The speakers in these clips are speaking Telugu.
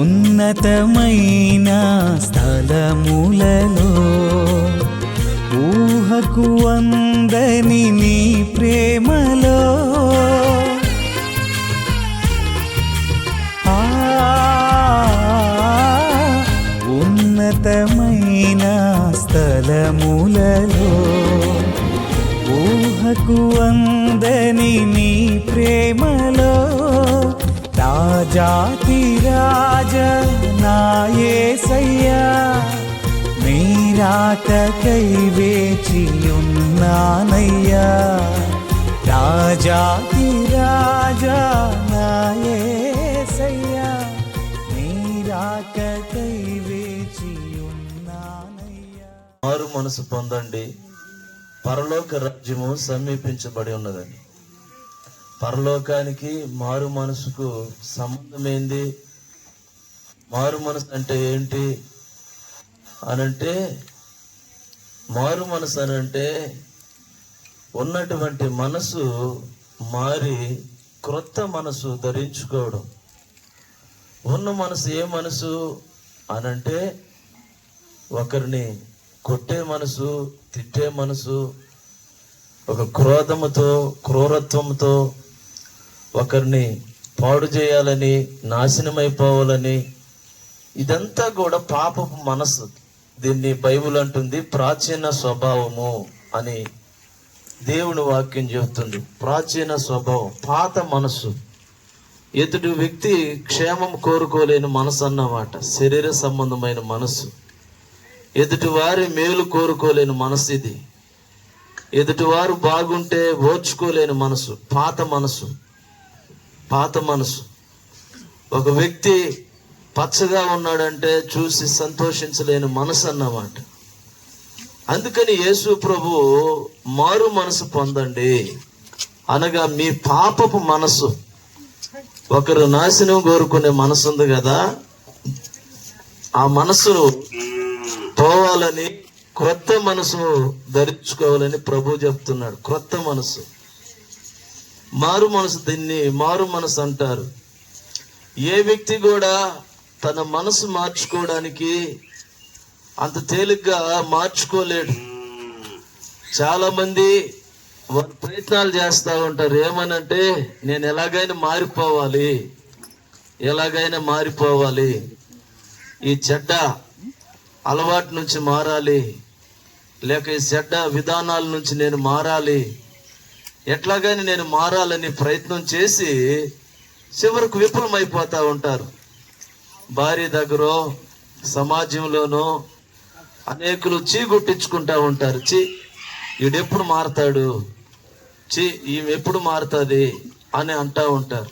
ఉన్నతమైన స్థలములలో ఊహకు అందని నీ ప్రేమలో ఉన్నతమైన స్థలములలో ఊహకు అందని నీ ప్రేమలో రాజాతి రాజ నా యేసయ్యా మీరాకై వేచి ఉన్నానయ్యా రాజాతి రాజా నా యేసయ్యా మీరాకై వేచి ఉన్నానయ్యా. మారు మనసు పొందండి, పరలోక రాజ్యము సమీపించబడి ఉన్నదని. పరలోకానికి మారు మనసుకు సంబంధం ఏంది? మారు మనసు అంటే ఏంటి అనంటే, మారు మనసు అనంటే ఉన్నటువంటి మనసు మారి క్రొత్త మనసు ధరించుకోవడం. ఉన్న మనసు ఏ మనసు అనంటే ఒకరిని కొట్టే మనసు, తిట్టే మనసు, ఒక క్రోధముతో క్రూరత్వంతో ఒకరిని పాడు చేయాలని, నాశనమైపోవాలని, ఇదంతా కూడా పాపపు మనసు. దీన్ని బైబిల్ అంటుంది ప్రాచీన స్వభావము అని. దేవుని వాక్యం చెబుతుంది ప్రాచీన స్వభావం, పాత మనసు. ఎదుటి వ్యక్తి క్షేమం కోరుకోలేని మనసు అన్నమాట, శరీర సంబంధమైన మనసు. ఎదుటి వారి మేలు కోరుకోలేని మనసు ఇది. ఎదుటివారు బాగుంటే ఓర్చుకోలేని మనసు, పాత మనసు. పాత మనసు. ఒక వ్యక్తి పచ్చగా ఉన్నాడంటే చూసి సంతోషించలేని మనసు అన్నమాట. అందుకని యేసు ప్రభు మారు మనసు పొందండి అనగా మీ పాపపు మనసు, ఒకరు నాశనం కోరుకునే మనసు ఉంది కదా, ఆ మనసును పోవాలని క్రొత్త మనసు ధరించుకోవాలని ప్రభు చెప్తున్నాడు. క్రొత్త మనసు, మారు మనసు. దీన్ని మారు మనసు అంటారు. ఏ వ్యక్తి కూడా తన మనసు మార్చుకోవడానికి అంత తేలిగ్గా మార్చుకోలేడు. చాలా మంది వారు ప్రయత్నాలు చేస్తూ ఉంటారు. ఏమనంటే నేను ఎలాగైనా మారిపోవాలి, ఈ చెడ్డ అలవాటు నుంచి మారాలి, లేక ఈ చెడ్డ విధానాల నుంచి నేను మారాలి, ఎట్లాగైనా నేను మారాలని ప్రయత్నం చేసి చివరకు విఫలమైపోతూ ఉంటారు. భార్య దగ్గరో సమాజంలోనో అనేకులు చీగుట్టించుకుంటూ ఉంటారు. వీడెప్పుడు మారతాడు, ఈమె ఎప్పుడు మారుతుంది అని అంటూ ఉంటారు.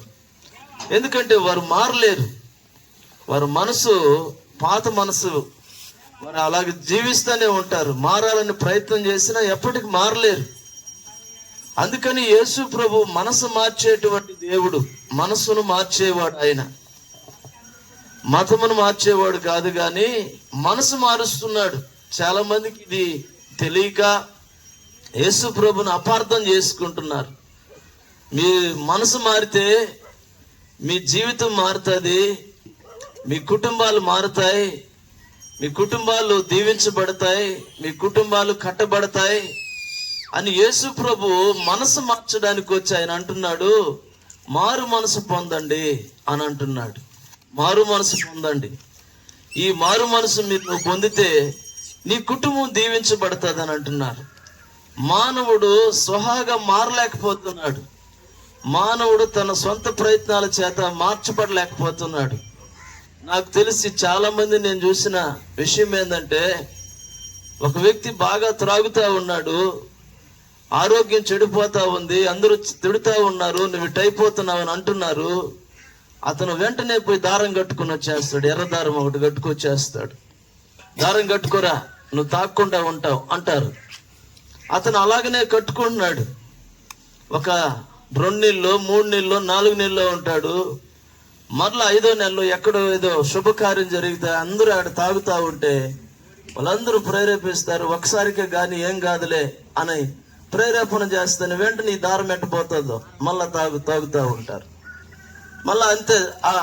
ఎందుకంటే వారు మారలేరు. వారి మనసు పాత మనసు, వారు అలాగే జీవిస్తూనే ఉంటారు. మారాలని ప్రయత్నం చేసినా ఎప్పటికి మారలేరు. అందుకని యేసు ప్రభు మనసు మార్చేటువంటి దేవుడు, మనసును మార్చేవాడు. ఆయన మతమును మార్చేవాడు కాదు, కానీ మనసు మారుస్తున్నాడు. చాలా మందికి ఇది తెలియక యేసు ప్రభుని అపార్థం చేసుకుంటున్నారు. మీ మనసు మారితే మీ జీవితం మారుతుంది, మీ కుటుంబాలు మారుతాయి, మీ కుటుంబాలు దీవించబడతాయి, మీ కుటుంబాలు కట్టబడతాయి అని యేసు ప్రభు మనసు మార్చడానికి వచ్చి ఆయన అంటున్నాడు, మారు మనసు పొందండి అని అంటున్నాడు. మారు మనసు పొందండి. ఈ మారు మనసు మీరు పొందితే నీ కుటుంబం దీవించబడుతుంది అని అంటున్నారు. మానవుడు స్వహాగా మారలేకపోతున్నాడు. మానవుడు తన సొంత ప్రయత్నాల చేత మార్చబడలేకపోతున్నాడు. నాకు తెలిసి చాలా మంది నేను చూసిన విషయం ఏంటంటే, ఒక వ్యక్తి బాగా త్రాగుతూ ఉన్నాడు, ఆరోగ్యం చెడిపోతా ఉంది, అందరూ తిడుతూ ఉన్నారు, నువ్వు ఇటైపోతున్నావు అని అంటున్నారు. అతను వెంటనే పోయి దారం కట్టుకుని వచ్చేస్తాడు. ఎర్ర దారం ఒకటి కట్టుకొచ్చేస్తాడు. దారం కట్టుకోరా, నువ్వు తాక్కుండా ఉంటావు అంటారు. అతను అలాగనే కట్టుకుంటున్నాడు. ఒక 2 నెలలు 3 నెలలు 4 నెలలు ఉంటాడు. మరలా 5వ నెలలో ఎక్కడో ఏదో శుభకార్యం జరిగితే అందరూ ఆడ తాగుతూ ఉంటే వాళ్ళందరూ ప్రేరేపిస్తారు. ఒకసారికే కానీ ఏం కాదులే అని ప్రేరేపణ చేస్తాను. వెంటనే ఈ దారం ఎట్టబోతుందో మళ్ళా తాగుతూ ఉంటారు. మళ్ళా అంతే,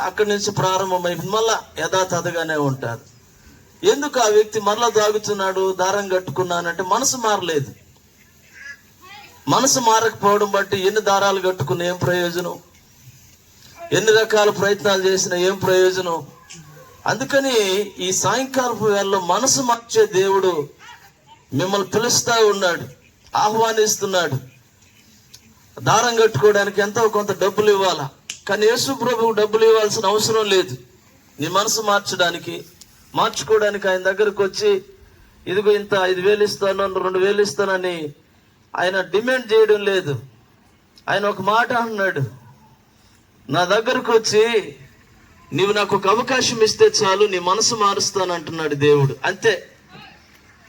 అక్కడి నుంచి ప్రారంభమైంది, మళ్ళా యథాతథగానే ఉంటారు. ఎందుకు ఆ వ్యక్తి మరలా తాగుతున్నాడు, దారం కట్టుకున్నానంటే మనసు మారలేదు. మనసు మారకపోవడం బట్టి ఎన్ని దారాలు కట్టుకున్న ఏం ప్రయోజనం, ఎన్ని రకాల ప్రయత్నాలు చేసినా ఏం ప్రయోజనం. అందుకని ఈ సాయంకాలపు వేళలో మనసు మార్చే దేవుడు మిమ్మల్ని పిలుస్తా ఉన్నాడు, ఆహ్వానిస్తున్నాడు. దారం కట్టుకోవడానికి ఎంతో కొంత డబ్బులు ఇవ్వాలా, కానీ యేసు ప్రభువు డబ్బులు ఇవ్వాల్సిన అవసరం లేదు. నీ మనసు మార్చుకోవడానికి ఆయన దగ్గరకు వచ్చి ఇదిగో ఇంత 5,000 ఇస్తాను, 2,000 ఇస్తానని ఆయన డిమాండ్ చేయడం లేదు. ఆయన ఒక మాట అన్నాడు, నా దగ్గరకు వచ్చి నీవు నాకు ఒక అవకాశం ఇస్తే చాలు, నీ మనసు మారుస్తాను అంటున్నాడు దేవుడు. అంతే.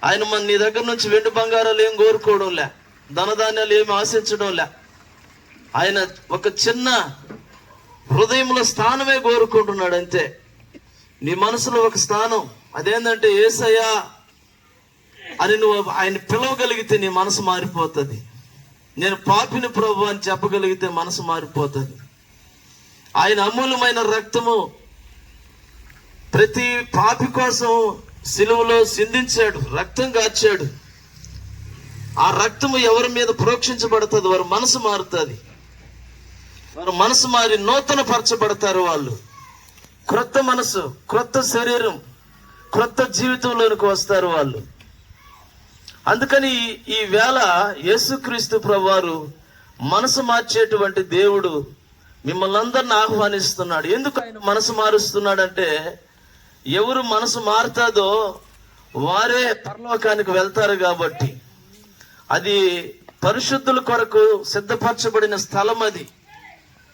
ఆయన నీ దగ్గర నుంచి వెండి బంగారాలు ఏం కోరుకోవడం లే, ధనధాన్యాలు ఏమి ఆశించడం లే. ఆయన ఒక చిన్న హృదయంలో స్థానమే కోరుకుంటున్నాడు. అంతే. నీ మనసులో ఒక స్థానం, అదేంటంటే యేసయ్యా అని నువ్వు ఆయన పిలవగలిగితే నీ మనసు మారిపోతుంది. నేను పాపిని ప్రభు అని చెప్పగలిగితే మనసు మారిపోతుంది. ఆయన అమూల్యమైన రక్తము ప్రతి పాపి కోసం సిలువలో సిందించాడు, రక్తం కార్చాడు. ఆ రక్తము ఎవరి మీద ప్రోక్షించబడుతుంది, వారి మనసు మారుతుంది. వారు మనసు మారి నూతన పరచబడతారు. వాళ్ళు క్రొత్త మనసు, క్రొత్త శరీరం, క్రొత్త జీవితంలోనికి వస్తారు వాళ్ళు. అందుకని ఈ వేళ యేసుక్రీస్తు ప్రభువారు మనసు మార్చేటువంటి దేవుడు మిమ్మల్ని అందరిని ఆహ్వానిస్తున్నాడు. ఎందుకు ఆయన మనసు మారుస్తున్నాడంటే, ఎవరు మనసు మారుతాదో వారే పరలోకానికి వెళ్తారు కాబట్టి. అది పరిశుద్ధుల కొరకు సిద్ధపరచబడిన స్థలం. అది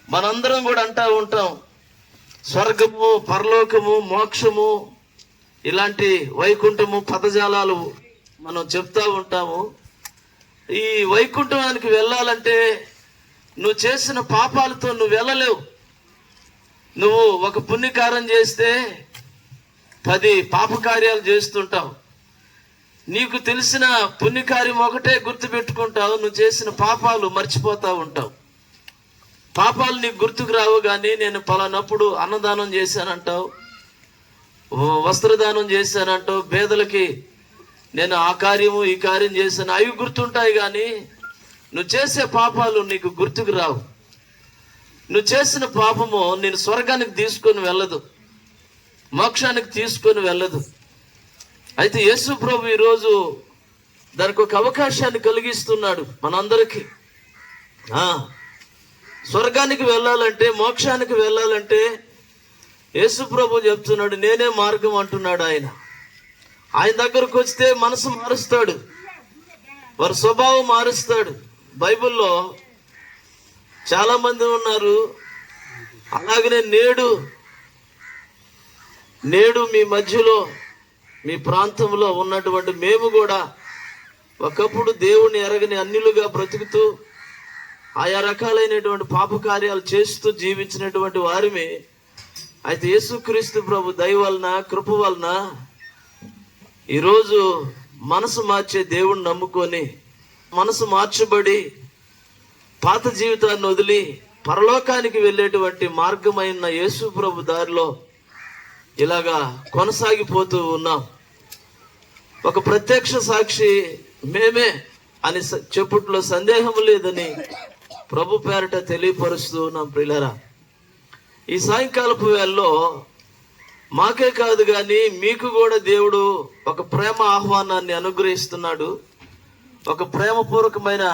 మనందరం కూడా అంటూ ఉంటాం, స్వర్గము, పరలోకము, మోక్షము, ఇలాంటి వైకుంఠము పదజాలాలు మనం చెప్తా ఉంటాము. ఈ వైకుంఠానికి వెళ్ళాలంటే నువ్వు చేసిన పాపాలతో నువ్వు వెళ్ళలేవు. నువ్వు ఒక పుణ్యకార్యం చేస్తే 10 పాపకార్యాలు చేస్తుంటావు. నీకు తెలిసిన పుణ్యకార్యం ఒకటే గుర్తు పెట్టుకుంటావు, నువ్వు చేసిన పాపాలు మర్చిపోతా ఉంటావు. పాపాలు నీకు గుర్తుకు రావు, కానీ నేను పలానప్పుడు అన్నదానం చేశానంటావు, వస్త్రదానం చేశానంటావు, పేదలకి నేను ఆ కార్యము ఈ కార్యం చేశాను, అవి గుర్తుంటాయి. కానీ నువ్వు చేసే పాపాలు నీకు గుర్తుకు రావు. నువ్వు చేసిన పాపము నేను స్వర్గానికి తీసుకొని వెళ్ళదు, మోక్షానికి తీసుకొని వెళ్ళదు. అయితే యేసు ప్రభు ఈరోజు దానికి ఒక అవకాశాన్ని కలిగిస్తున్నాడు మనందరికీ. స్వర్గానికి వెళ్ళాలంటే, మోక్షానికి వెళ్ళాలంటే యేసు ప్రభు చెప్తున్నాడు, నేనే మార్గం అంటున్నాడు. ఆయన దగ్గరకు వస్తే మనసు మారుస్తాడు, వారి స్వభావం మారుస్తాడు. బైబిల్లో చాలా మంది ఉన్నారు. అలాగనే నేడు మీ మధ్యలో, మీ ప్రాంతంలో ఉన్నటువంటి మేము కూడా ఒకప్పుడు దేవుని ఎరగని అన్యులుగా బ్రతుకుతూ ఆయా రకాలైనటువంటి పాప కార్యాలు చేస్తూ జీవించినటువంటి వారిమే. అయితే యేసుక్రీస్తు ప్రభు దయ వలన, కృప వలన ఈరోజు మనసు మార్చే దేవుణ్ణి నమ్ముకొని, మనసు మార్చబడి పాత జీవితాన్ని వదిలి పరలోకానికి వెళ్ళేటువంటి మార్గమైన యేసు ప్రభు దారిలో ఇలాగా కొనసాగిపోతూ ఉన్నాం. ఒక ప్రత్యక్ష సాక్షి మేమే అని చెప్పుట్లో సందేహం లేదని ప్రభు పేరట తెలియపరుస్తూ ఉన్నాం. ప్రియులారా, ఈ సాయంకాలపు వేళలో మాకే కాదు కానీ మీకు కూడా దేవుడు ఒక ప్రేమ ఆహ్వానాన్ని అనుగ్రహిస్తున్నాడు. ఒక ప్రేమపూర్వకమైన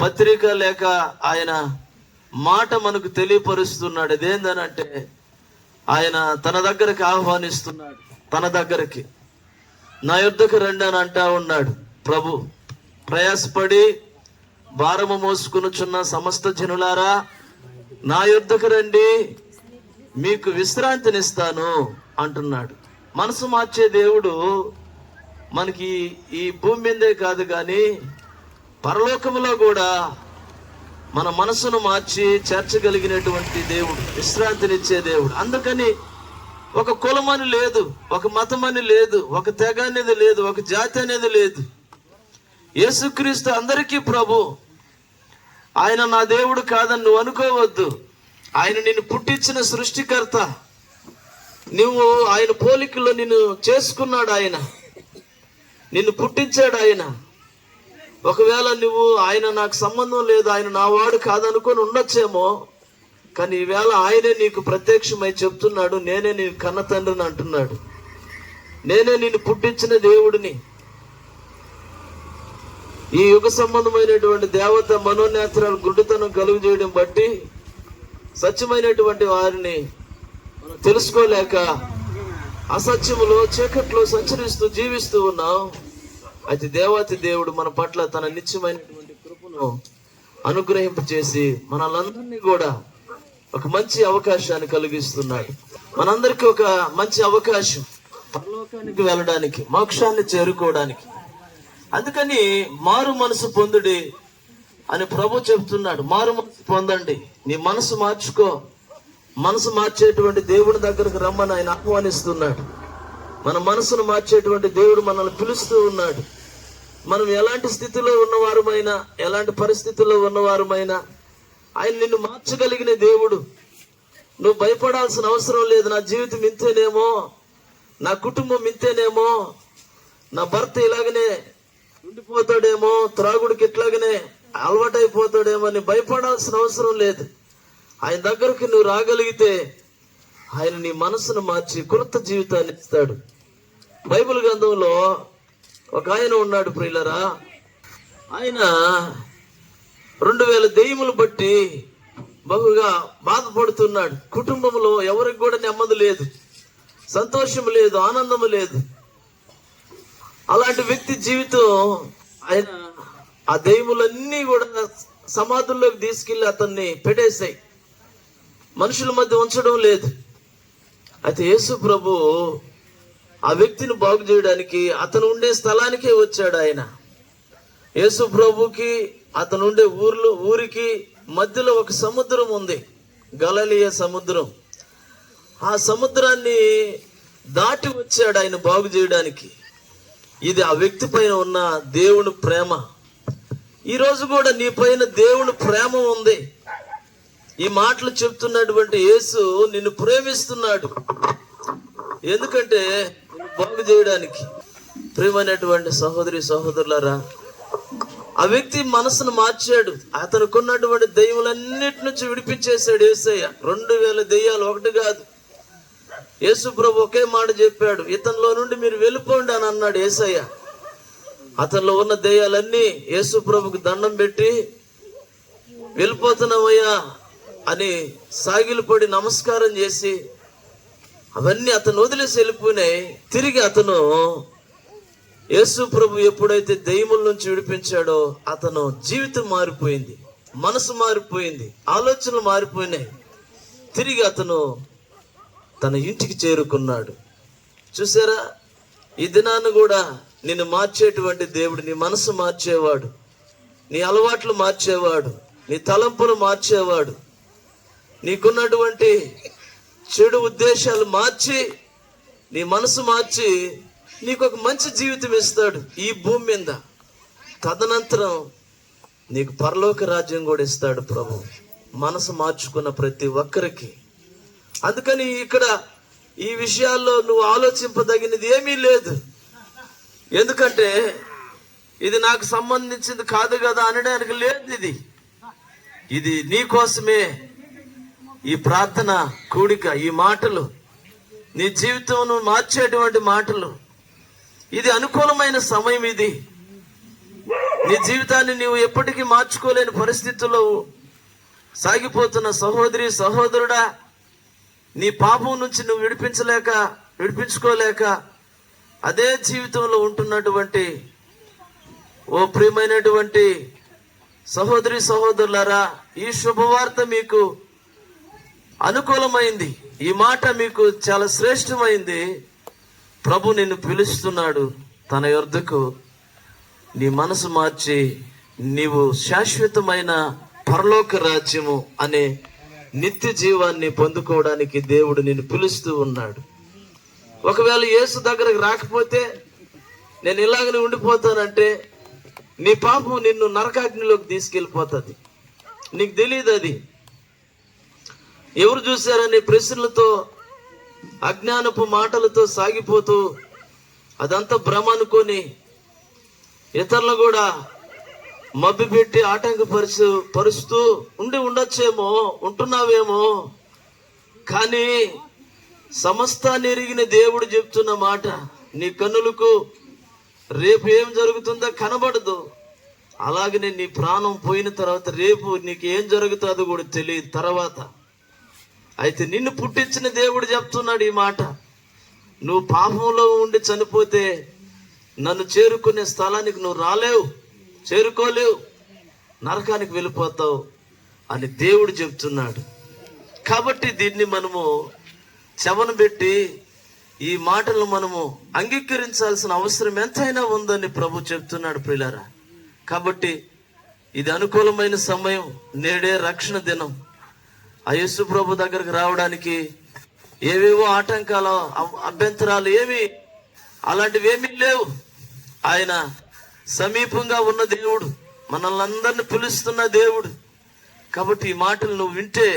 పత్రిక లేక ఆయన మాట మనకు తెలియపరుస్తున్నాడు. అదేందనంటే, ఆయన తన దగ్గరికి ఆహ్వానిస్తున్నాడు. తన దగ్గరికి నా యుద్ధకు రండి అని అంటా ఉన్నాడు ప్రభు. ప్రయాసపడి భారము మోసుకొనుచున్న సమస్త జనులారా, నా యుద్ధకు రండి, మీకు విశ్రాంతినిస్తాను అంటున్నాడు. మనసు మార్చే దేవుడు మనకి ఈ భూమి మీదే కాదు కానీ పరలోకములో కూడా మన మనసును మార్చి చేర్చగలిగినటువంటి దేవుడు, విశ్రాంతినిచ్చే దేవుడు. అందుకని ఒక కులం అని లేదు, ఒక మతం అని లేదు, ఒక తెగ అనేది లేదు, ఒక జాతి అనేది లేదు. యేసుక్రీస్తు అందరికీ ప్రభు. ఆయన నా దేవుడు కాదని నువ్వు అనుకోవద్దు. ఆయన నిన్ను పుట్టించిన సృష్టికర్త. నువ్వు ఆయన పోలికలో నిన్ను చేసుకున్నాడు. ఆయన నిన్ను పుట్టించాడు. ఆయన ఒకవేళ నువ్వు ఆయన నాకు సంబంధం లేదు, ఆయన నా వాడు కాదనుకొని ఉండొచ్చేమో, కానీ ఈవేళ ఆయనే నీకు ప్రత్యక్షమై చెప్తున్నాడు, నేనే నీ కన్న తండ్రిని అంటున్నాడు. నేనే నిన్ను పుట్టించిన దేవుడిని. ఈ యుగ సంబంధమైనటువంటి దేవత మనోనేత్రాలు గుడ్డితనం కలుగు చేయడం బట్టి సత్యమైనటువంటి వారిని తెలుసుకోలేక అసత్యములో చీకట్లో సంచరిస్తూ జీవిస్తూ ఉన్నాం. అయితే దేవాతి దేవుడు మన పట్ల తన నిత్యమైనటువంటి కృపను అనుగ్రహింపచేసి మనలందరినీ కూడా ఒక మంచి అవకాశాన్ని కలిగిస్తున్నాడు. మనందరికీ ఒక మంచి అవకాశం, పరలోకానికి వెళ్ళడానికి, మోక్షాన్ని చేరుకోవడానికి. అందుకని మారు మనసు పొందుడి అని ప్రభు చెప్తున్నాడు. మారు మనసు పొందండి, నీ మనసు మార్చుకో. మనసు మార్చేటువంటి దేవుడి దగ్గరకు రమ్మని ఆయన ఆహ్వానిస్తున్నాడు. మన మనసును మార్చేటువంటి దేవుడు మనల్ని పిలుస్తూ ఉన్నాడు. మనం ఎలాంటి స్థితిలో ఉన్నవారమైనా, ఎలాంటి పరిస్థితుల్లో ఉన్నవారమైనా ఆయన నిన్ను మార్చగలిగిన దేవుడు. నువ్వు భయపడాల్సిన అవసరం లేదు. నా జీవితం ఇంతేనేమో, నా కుటుంబం ఇంతేనేమో, నా భర్త ఇలాగనే ఉండిపోతాడేమో, త్రాగుడికి ఇట్లాగనే అలవాటైపోతాడేమో అని భయపడాల్సిన అవసరం లేదు. ఆయన దగ్గరికి నువ్వు రాగలిగితే ఆయన నీ మనసును మార్చి కొత్త జీవితాన్ని ఇస్తాడు. బైబిల్ గ్రంథంలో ఒక ఆయన ఉన్నాడు ప్రియులరా. ఆయన 2000 దెయ్యములు బట్టి బహుగా బాధపడుతున్నాడు. కుటుంబంలో ఎవరికి కూడా నెమ్మది లేదు, సంతోషం లేదు, ఆనందము లేదు. అలాంటి వ్యక్తి జీవితం ఆయన ఆ దెయ్యములన్నీ కూడా సమాధుల్లోకి తీసుకెళ్లి అతన్ని పెట్టేశాయి. మనుషుల మధ్య ఉంచడం లేదు. అయితే యేసు ప్రభు ఆ వ్యక్తిని బాగు చేయడానికి అతను ఉండే స్థలానికే వచ్చాడు. ఆయన యేసు ప్రభుకి అతను ఉండే ఊరికి మధ్యలో ఒక సముద్రం ఉంది, గలిలయ సముద్రం. ఆ సముద్రాన్ని దాటి వచ్చాడు ఆయన బాగు చేయడానికి. ఇది ఆ వ్యక్తి పైన ఉన్న దేవుని ప్రేమ. ఈరోజు కూడా నీ పైన దేవుని ప్రేమ ఉంది. ఈ మాటలు చెప్తున్నటువంటి యేసు నిన్ను ప్రేమిస్తున్నాడు. ఎందుకంటే నిన్ను బాగు చేయడానికి. ప్రేమైనటువంటి సహోదరి సహోదరులారా, ఆ వ్యక్తి మనసును మార్చాడు. అతనుకున్నటువంటి దెయ్యములన్నిటి నుంచి విడిపించేశాడు యేసయ్య. 2000 దెయ్యాలు, ఒకటి కాదు. యేసు ప్రభు ఒకే మాట చెప్పాడు, ఇతనిలో నుండి మీరు వెళ్ళిపోండి అని అన్నాడు యేసయ్య. అతనిలో ఉన్న దెయ్యాలన్నీ యేసు ప్రభుకి దండం పెట్టి వెళ్ళిపోతున్నామయ్యా అని సాగిలపడి నమస్కారం చేసి అవన్నీ అతను వదిలేసి వెళ్ళిపోయినాయి. తిరిగి అతను యేసు ప్రభు ఎప్పుడైతే దెయ్యముల నుంచి విడిపించాడో అతను జీవితం మారిపోయింది, మనసు మారిపోయింది, ఆలోచనలు మారిపోయినాయి. తిరిగి అతను తన ఇంటికి చేరుకున్నాడు. చూసారా, ఈ దినాన్ని కూడా నిన్ను మార్చేటువంటి దేవుడు, నీ మనసు మార్చేవాడు, నీ అలవాట్లు మార్చేవాడు, నీ తలంపులు మార్చేవాడు, నీకున్నటువంటి చెడు ఉద్దేశాలు మార్చి నీ మనసు మార్చి నీకు ఒక మంచి జీవితం ఇస్తాడు ఈ భూమి మీద. తదనంతరం నీకు పరలోక రాజ్యం కూడా ఇస్తాడు ప్రభు, మనసు మార్చుకున్న ప్రతి ఒక్కరికి. అందుకని ఇక్కడ ఈ విషయాల్లో నువ్వు ఆలోచింపదగినది ఏమీ లేదు. ఎందుకంటే ఇది నాకు సంబంధించింది కాదు కదా అనడానికి లేదు. ఇది నీ కోసమే ఈ ప్రార్థన కూడిక, ఈ మాటలు నీ జీవితం మార్చేటువంటి మాటలు. ఇది అనుకూలమైన సమయం. ఇది నీ జీవితాన్ని నీవు ఎప్పటికీ మార్చుకోలేని పరిస్థితుల్లో సాగిపోతున్న సహోదరి సహోదరుడా, నీ పాపం నుంచి నువ్వు విడిపించుకోలేక అదే జీవితంలో ఉంటున్నటువంటి ఓ ప్రియమైనటువంటి సహోదరి సహోదరులారా, ఈ శుభవార్త మీకు అనుకూలమైంది. ఈ మాట మీకు చాలా శ్రేష్టమైంది. ప్రభు నిన్ను పిలుస్తున్నాడు తన యొద్దకు. నీ మనసు మార్చి నీవు శాశ్వతమైన పరలోక రాజ్యము అనే నిత్య జీవాన్ని పొందుకోవడానికి దేవుడు నిన్ను పిలుస్తూ ఉన్నాడు. ఒకవేళ యేసు దగ్గరకు రాకపోతే, నేను ఇలాగనే ఉండిపోతానంటే, నీ పాపం నిన్ను నరకాగ్నిలోకి తీసుకెళ్ళిపోతుంది. నీకు తెలియదు అది. ఎవరు చూశారనే ప్రశ్నలతో, అజ్ఞానపు మాటలతో సాగిపోతూ అదంతా భ్రమ అనుకొని ఇతరులు కూడా మభ్యపెట్టి పరుస్తూ ఉండొచ్చేమో, ఉంటున్నావేమో. కానీ సమస్తాన్ని ఎరిగిన దేవుడు చెప్తున్న మాట, నీ కన్నులకు రేపు ఏం జరుగుతుందో కనబడదు. అలాగనే నీ ప్రాణం పోయిన తర్వాత రేపు నీకు ఏం జరుగుతుందో కూడా తెలియదు తర్వాత. అయితే నిన్ను పుట్టించిన దేవుడు చెప్తున్నాడు ఈ మాట, నువ్వు పాపంలో ఉండి చనిపోతే నన్ను చేరుకునే స్థలానికి నువ్వు రాలేవు, చేరుకోలేవు, నరకానికి వెళ్ళిపోతావు అని దేవుడు చెప్తున్నాడు. కాబట్టి దీన్ని మనము చెవన పెట్టి ఈ మాటలను మనము అంగీకరించాల్సిన అవసరం ఎంతైనా ఉందని ప్రభు చెప్తున్నాడు ప్రియులారా. కాబట్టి ఇది అనుకూలమైన సమయం, నేడే రక్షణ దినం. ఆ యేసు ప్రభు దగ్గరకు రావడానికి ఏవేవో ఆటంకాలు, అభ్యంతరాలు అలాంటివి ఏమీ లేవు. ఆయన సమీపంగా ఉన్న దేవుడు, మనల్ని అందరిని పిలుస్తున్న దేవుడు. కాబట్టి ఈ మాటలు నువ్వు వింటే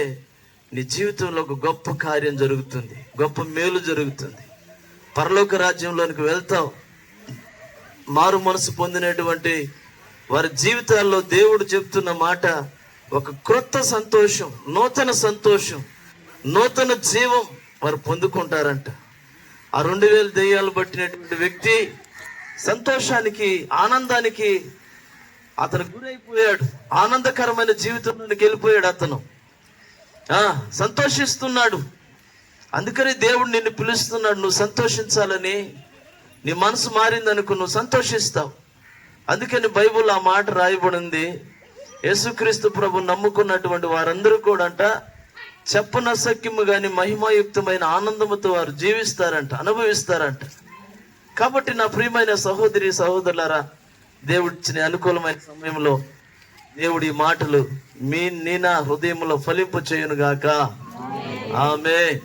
నీ జీవితంలో ఒక గొప్ప కార్యం జరుగుతుంది, గొప్ప మేలు జరుగుతుంది. పరలోక రాజ్యంలోనికి వెళ్తావు. మారు మనసు పొందినటువంటి వారి జీవితాల్లో దేవుడు చెప్తున్న మాట, ఒక క్రొత్త సంతోషం, నూతన సంతోషం, నూతన జీవం వారు పొందుకుంటారంట. ఆ 2000 దెయ్యాలు పట్టినటువంటి వ్యక్తి సంతోషానికి, ఆనందానికి అతను గురైపోయాడు. ఆనందకరమైన జీవితంలోకి వెళ్ళిపోయాడు. అతను సంతోషిస్తున్నాడు. అందుకని దేవుడు నిన్ను పిలుస్తున్నాడు, నువ్వు సంతోషించాలని. నీ మనసు మారిందనుకో నువ్వు సంతోషిస్తావు. అందుకని బైబుల్ ఆ మాట రాయబడింది, యేసుక్రీస్తు ప్రభు నమ్ముకున్నటువంటి వారందరూ కూడా అంట చెప్పనసక్యము గాని మహిమాయుక్తమైన ఆనందముతో వారు జీవిస్తారంట, అనుభవిస్తారంట. కాబట్టి నా ప్రియమైన సహోదరి సహోదరులారా, దేవుడిచ్చిన అనుకూలమైన సమయంలో దేవుడి మాటలు నీ నా హృదయంలో ఫలింపు చేయునుగాక. ఆమేన్.